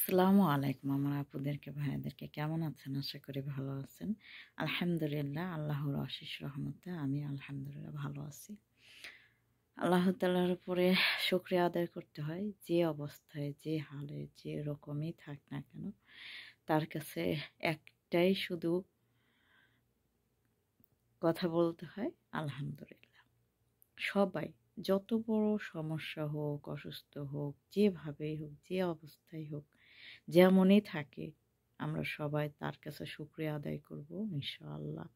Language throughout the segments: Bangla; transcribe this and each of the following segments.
আসসালামু আলাইকুম আমার আপুদেরকে ভাইয়াদেরকে কেমন আছেন? আশা করি ভালো আছেন। আলহামদুলিল্লাহ আল্লাহর অশেষ রহমতে আমি আলহামদুলিল্লাহ ভালো আছি। আল্লাহ তাআলার উপরে শুকরিয়া আদায় করতে হয়। যে অবস্থায়, যে হালে, যে রকমই থাক না কেন, তার কাছে একটাই শুধু কথা বলতে হয় আলহামদুলিল্লাহ। সবাই যত বড় সমস্যা হোক, অসুস্থ হোক, যেভাবেই হোক, যে অবস্থায় হোক, যেমনই থাকে আমরা সবাই তার কাছে শুকরিয়া আদায় করব ইনশাআল্লাহ।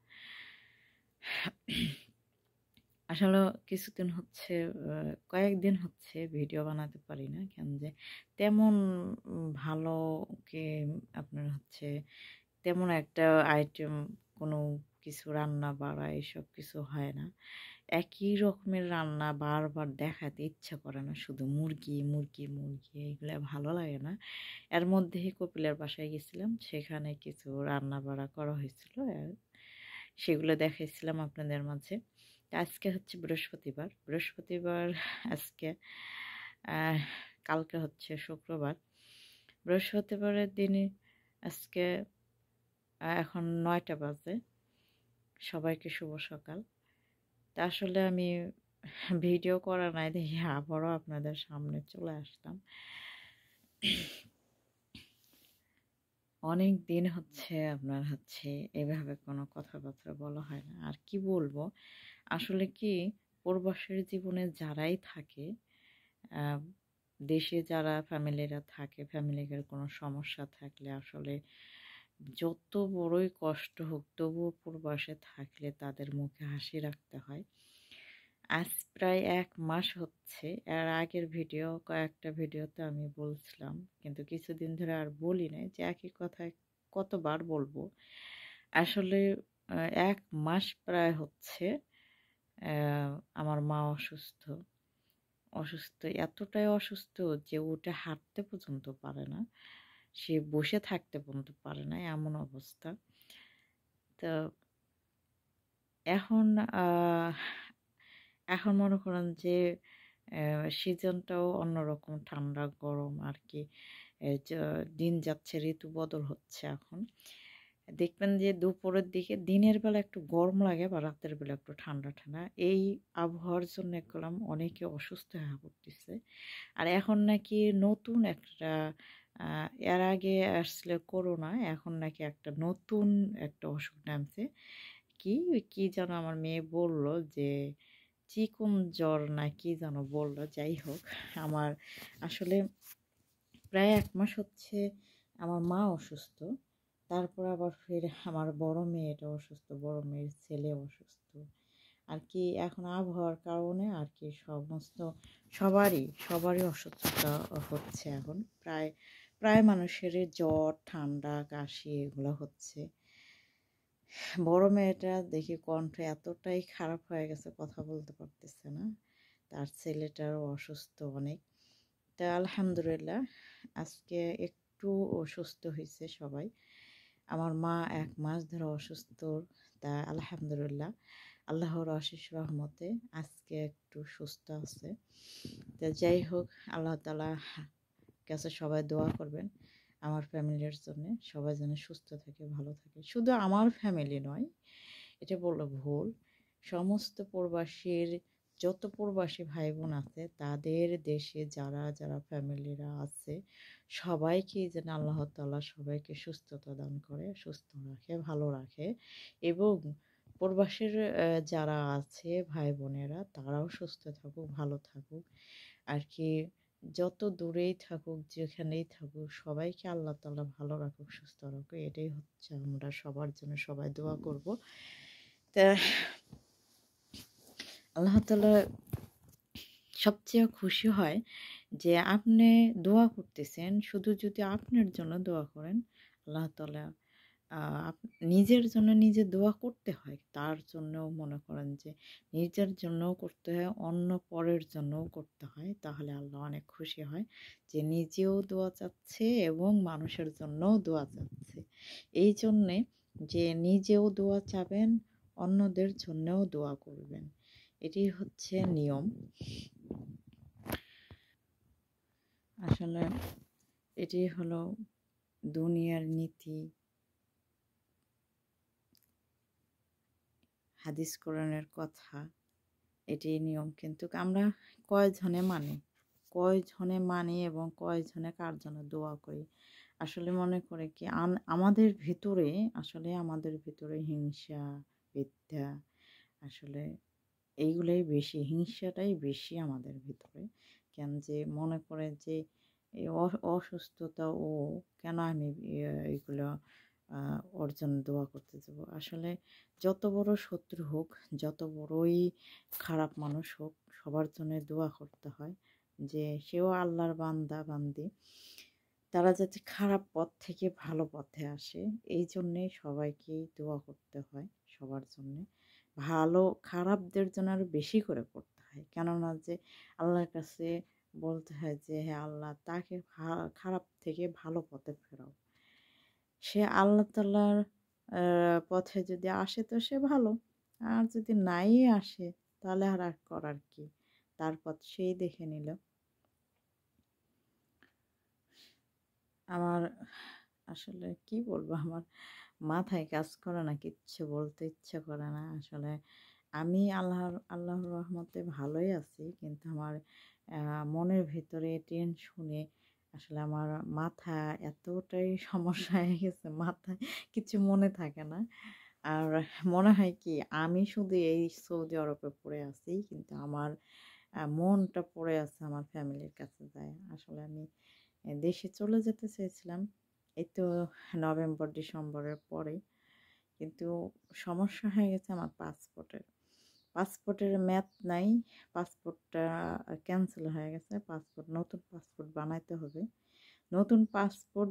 আসলে কিছুদিন হচ্ছে কয়েকদিন হচ্ছে ভিডিও বানাতে পারি না কেন যে তেমন ভালো কে আপনার হচ্ছে তেমন একটা আইটেম কোনো কিছু রান্না বাড়া এসব কিছু হয় না। একই রকমের রান্না বারবার দেখাতে ইচ্ছা করে না। শুধু মুরগি, মুরগি, মুরগি এগুলা ভালো লাগে না। এর মধ্যেই কপিলের বাসায় গেছিলাম। সেখানে কিছু রান্না-বাড়া করা হয়েছিল। সেগুলো দেখাইছিলাম আপনাদের মাঝে। তো আজকে হচ্ছে বৃহস্পতিবার। বৃহস্পতিবার আজকে আ কালকে হচ্ছে শুক্রবার। বৃহস্পতিবারের দিনে আজকে এখন ৯টা বাজে। সবাইকে শুভ সকাল। তা আসলে আমি ভিডিও করা নাই দেখে আবারও আপনাদের সামনে চলে আসলাম। অনেক দিন হচ্ছে আপনার হচ্ছে এভাবে কোনো কথাবার্তা বলা হয় না। আর কি বলবো? আসলে কি প্রবাসের জীবনে যারাই থাকে, আ দেশে যারা ফ্যামিলিরা থাকে, ফ্যামিলির কোনো সমস্যা থাকলে আসলে যত বড়ই কষ্ট হোক তবুও প্রবাসে থাকলে তাদের মুখে হাসি রাখতে হয়। আজ প্রায় ১ মাস হচ্ছে। এর আগের কয়েকটা ভিডিওতে আমি বলছিলাম। কিন্তু কিছুদিন ধরে আর বলি নাই যে একই কথা কতবার বলবো। আসলে আ ১ মাস প্রায় হচ্ছে আমার মা অসুস্থ। অসুস্থ এতটাই অসুস্থ যে উঠে হাঁটতে পর্যন্ত পারে না। সে বসে থাকতে পর্যন্ত পারে না এমন অবস্থা। তো এখন আ এখন মনে করেন যে সিজনটাও অন্যরকম ঠান্ডা গরম আরকি। দিন যাচ্ছে ঋতু বদল হচ্ছে এখন। দেখবেন যে দুপুরের দিকে দিনের বেলা একটু গরম লাগে বা রাতের বেলা একটু ঠান্ডা, ঠান্ডা। এই আবহাওয়ার জন্য দেখলাম অনেকে অসুস্থ হয়ে পড়তেছে। আর এখন নাকি নতুন একটা আ এর আগে আসলে করোনা, এখন নাকি একটা নতুন একটা অসুখ নামছে। কি, কি যেন আমার মেয়ে বলল যে চিকুন জ্বর না কি যেন বলল। যাই হোক, আমার আসলে প্রায় ১ মাস হচ্ছে আমার মা অসুস্থ। তারপর আবার ফের আমার বড় মেয়েটা অসুস্থ, বড় মেয়ের ছেলে অসুস্থ। আর কি এখন আবহাওয়ার কারণে আর কি সবারই অসুস্থতা হচ্ছে এখন। প্রায় মানুষেরই জ্বর, ঠান্ডা, কাশি এগুলো হচ্ছে। বড় মেয়েটা দেখি কণ্ঠ এতটাই খারাপ হয়ে গেছে কথা বলতে পারতেছে না। তার ছেলেটারও অসুস্থ অনেক। তা আলহামদুলিল্লাহ আজকে একটু সুস্থ হইছে সবাই। আমার মা ১ মাস ধরে অসুস্থ। তা আলহামদুলিল্লাহ আল্লাহর অশেষ রহমতে আজকে একটু সুস্থ আছে। তা যাই হোক আল্লাহ তাআলা কাছে সবাই দোয়া করবেন আমার ফ্যামিলির জন্যে। সবাই যেন সুস্থ থাকে, ভালো থাকে। শুধু আমার ফ্যামিলি নয়, এটা বললে ভুল। সমস্ত প্রবাসীর যত প্রবাসী ভাই-বোন আছে তাদের দেশে যারা ফ্যামিলিরা আছে সবাইকেই যেন আল্লাহ তাআলা সবাইকে সুস্থতা দান করে, সুস্থ রাখে, ভালো রাখে এবং প্রবাসের যারা আছে ভাই-বোনেরা তারাও সুস্থ থাকুক, ভালো থাকুক। আর কি যত দূরেই থাকুক, যেখানেই থাকুক সবাইকে আল্লাহ তাআলা ভালো রাখুক, সুস্থ রাখুক। এটাই হচ্ছে আমরা সবার জন্য সবাই দোয়া করব। তা আল্লাহ তাআলা সবচেয়ে খুশি হয় যে আপনি দোয়া করতেছেন, শুধু যদি আপনার জন্য দোয়া করেন, আল্লাহ তাআলা আ আপ নিজের জন্য নিজে দোয়া করতে হয়। তার জন্যও মনে করেন যে নিজের জন্যও করতে হয়, অন্য পরের জন্যও করতে হয়। তাহলে আল্লাহ অনেক খুশি হয় যে নিজেও দোয়া চাচ্ছে এবং মানুষের জন্যও দোয়া চাচ্ছে। এইজন্যে যে নিজেও দোয়া চাবেন, অন্যদের জন্যও দোয়া করবেন। এটি হচ্ছে নিয়ম। আসলে এটি হলো দুনিয়ার নীতি, হাদিস কোরআনের কথা, এটি নিয়ম। কিন্তু আমরা কয়জনে মানি এবং কয়জনে কার জন্য দোয়া করি। আসলে মনে করে কি আমাদের ভিতরে হিংসা, বিদ্যা, আসলে এইগুলোই বেশি, হিংসাটাই বেশি আমাদের ভিতরে। কেন যে মনে করে যে এই অসুস্থতা ও কেন আমি এইগুলো ওর জন্য দোয়া করতে যাব। আসলে যত বড় শত্রু হোক, যত বড়ই খারাপ মানুষ হোক, সবার জন্য দোয়া করতে হয় যে সেও আল্লাহর বান্দা বান্দি, তারা যাতে খারাপ পথ থেকে ভালো পথে আসে। এই জন্যে সবাইকেই দোয়া করতে হয় সবার জন্যে। ভালো খারাপদের জন্য আরও বেশি করে করতে হয়। কেননা যে আল্লাহর কাছে বলতে হয় যে হ্যাঁ আল্লাহ, তাকে খারাপ থেকে ভালো পথে ফেরাও। সে আল্লাহ তাআলার পথে যদি আসে তো সে ভালো, আর যদি নাই আসে তাহলে আর করার কি, তার পথ সেই দেখে নিল। আমার আসলে কি বলবো, আমার মাথায় কাজ করে না, কিচ্ছু বলতে ইচ্ছে করে না। আসলে আমি আল্লাহর রহমতে ভালোই আছি, কিন্তু আমার মনের ভেতরে টেনশনে আসলে আমার মাথা এতটাই সমস্যা হয়ে গেছে, মাথায় কিছু মনে থাকে না। আর মনে হয় কি আমি শুধু এই সৌদি আরবে পড়ে আছি, কিন্তু আমার মনটা পড়ে আছে আমার ফ্যামিলির কাছে যায়। আসলে আমি দেশে চলে যেতে চেয়েছিলাম এই তো নভেম্বর ডিসেম্বরের পরে, কিন্তু সমস্যা হয়ে গেছে আমার পাসপোর্টের মেয়াদ নাই। পাসপোর্টটা ক্যান্সেল হয়ে গেছে। নতুন পাসপোর্ট বানাইতে হবে। নতুন পাসপোর্ট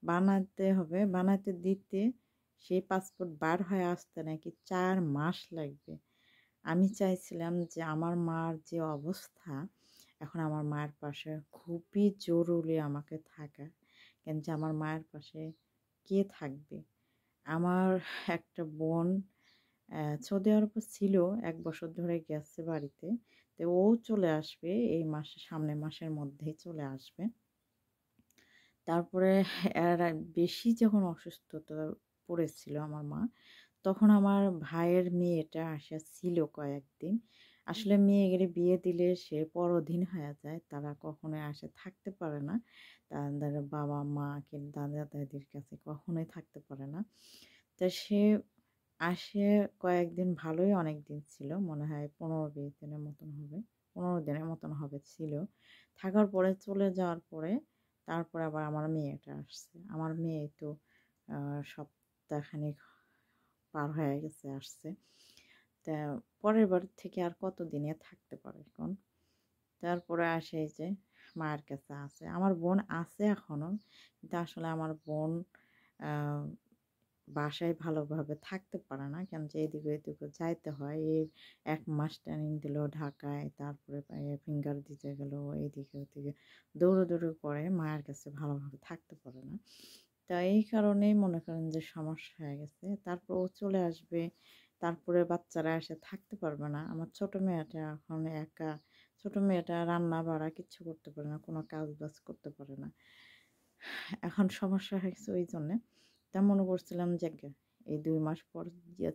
বানাতে হবে, বানাতে দিতে সেই পাসপোর্ট বার হয়ে আসতে নাকি 4 মাস লাগবে। আমি চাইছিলাম যে আমার মার যে অবস্থা, এখন আমার মায়ের পাশে খুবই জরুরি আমাকে থাকা। কেন যে আমার মায়ের পাশে কে থাকবে? আমার একটা বোন সৌদি আরবে ছিল, 1 বছর ধরে গেছে বাড়িতে। তো ও চলে আসবে এই সামনের মাসের মধ্যেই চলে আসবে। তারপরে এর বেশি যখন অসুস্থতা পড়েছিল আমার মা, তখন আমার ভাইয়ের মেয়েটা ছিল কয়েকদিন। আসলে মেয়েদের বিয়ে দিলে সে পরদিন হয়ে যায়, তারা কখনোই থাকতে পারে না, তাদের বাবা মা কিংবা দাদা দাদির কাছে কখনোই থাকতে পারে না। তা সে কয়েকদিন, ভালোই অনেক দিন ছিল, মনে হয় 15-20 দিনের মতন হবে, 15 দিনের মতন হবে ছিল। থাকার পরে চলে যাওয়ার পরে তারপরে আবার আমার মেয়েটা আসছে। আমার মেয়ে তো সপ্তাহখানেক পার হয়ে গেছে আসছে। তা পরের বার থেকে আর কতদিনে থাকতে পারে এখন। তারপরে আসে এই যে মায়ের কাছে আছে, আমার বোন আছে এখনো, কিন্তু আসলে আমার বোন বাসায় ভালোভাবে থাকতে পারে না, কেন যে এদিকে ওদিকে যাইতে হয়। এই 1 মাস ট্রেনিং দিল ঢাকায়, তারপরে ফিঙ্গার দিতে গেল, এইদিকে ওদিকে দৌড়োদৌড়ি করে, মায়ের কাছে ভালোভাবে থাকতে পারে না। তা এই কারণেই মনে করেন যে সমস্যা হয়ে গেছে। তারপর ও চলে আসবে, তারপরে বাচ্চারা এসে থাকতে পারবে না। আমার ছোট মেয়েটা এখন একা, ছোট মেয়েটা রান্না বাড়া কিচ্ছু করতে পারে না, কোনো কাজ বাজ করতে পারে না। এখন সমস্যা হয়ে গেছে, ওই জন্যে তা মনে করছিলাম যে এই 2 মাস পর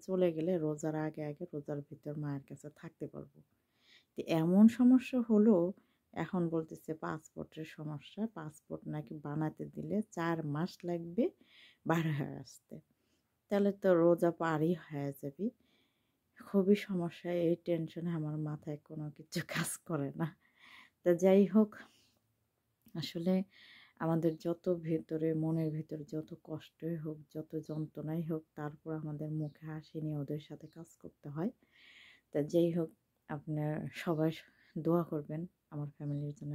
চলে গেলে রোজার আগে রোজার ভিতর মায়ের কাছে থাকতে পারবো। তো এমন সমস্যা হলো, এখন বলতেছে পাসপোর্টের সমস্যা, পাসপোর্ট নাকি বানাতে দিলে 4 মাস লাগবে বার হয়ে আসতে। তাহলে তো রোজা পারই হয়ে যাবে। খুবই সমস্যা, এই টেনশনে আমার মাথায় কোনো কিছু কাজ করে না। তা যাই হোক, আসলে আমাদের যত ভেতরে, মনের ভেতরে যত কষ্টই হোক, যত যন্ত্রণাই হোক, তারপর আমাদের মুখে হাসি নিয়ে ওদের সাথে কাজ করতে হয়। তা যেই হোক, আপনার সবাই দোয়া করবেন আমার ফ্যামিলির জন্য,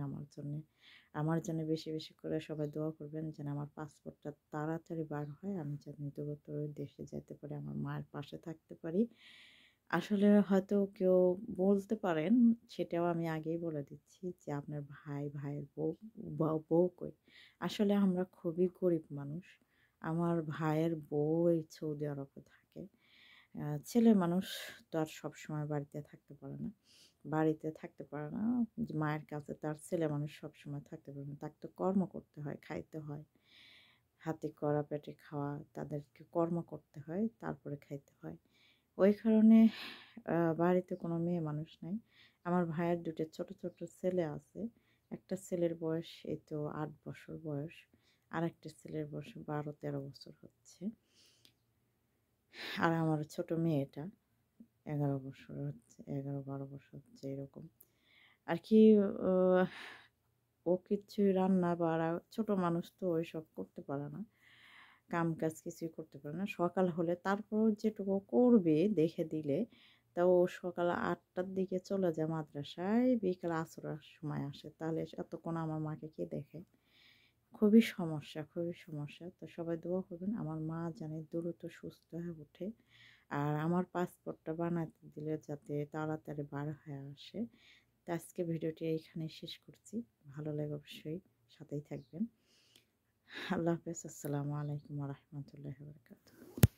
আমার জন্য বেশি বেশি করে সবাই দোয়া করবেন যেন আমার পাসপোর্টটা তাড়াতাড়ি বার হয়, আমি যেন দ্রুত দেশে যেতে পারি, আমার মায়ের পাশে থাকতে পারি। আসলে হয়তো কেউ বলতে পারেন, সেটাও আমি আগেই বলে দিচ্ছি যে আপনার ভাইয়ের বউ কই? আসলে আমরা খুবই গরিব মানুষ। আমার ভাইয়ের বউ এই সৌদি আরবে থাকে। ছেলে মানুষ তো আর সবসময় বাড়িতে থাকতে পারে না। বাড়িতে থাকতে পারে না, যে মায়ের কাছে তার ছেলে মানুষ সবসময় থাকতে পারে না, তাকে তো কর্ম করতে হয়, খাইতে হয়, হাতে কড়া পেটে খাওয়া, তাদেরকে কর্ম করতে হয়, তারপরে খাইতে হয়। ওই কারণে বাড়িতে কোনো মেয়ে মানুষ নাই। আমার ভাইয়ের দুটো ছোট ছোট ছেলে আছে। একটা ছেলের বয়স এই তো 8 বছর বয়স, আর একটা ছেলের বয়স 12-13 বছর হচ্ছে। আর আমার ছোট মেয়েটা 11 বছর হচ্ছে, 11-12 বছর হচ্ছে এরকম আর কি। আহ, ও কিছুই রান্না বাড়া, ছোট মানুষ তো ওইসব করতে পারে না, কাম কাজ কিছুই করতে পারে না। সকাল হলে তারপরও যেটুকু করবে দেখে দিলে, তা ও সকাল 8টার দিকে চলে যায় মাদ্রাসায়, বিকাল আসরের সময় আসে, তাহলে এতক্ষণ আমার মাকে কে দেখে? খুবই সমস্যা, খুবই সমস্যা। তো সবাই দোয়া করবেন আমার মা জানে দ্রুত সুস্থ হয়ে ওঠে, আর আমার পাসপোর্টটা বানাতে দিলে যাতে তাড়াতাড়ি বার হয়ে আসে। তো আজকে ভিডিওটি এইখানে শেষ করছি। ভালো লাগে অবশ্যই সাথেই থাকবেন। আল্লাহ হাফেজ। আসসালামু আলাইকুম ওয়া রাহমাতুল্লাহি ওয়া বারাকাতুহু।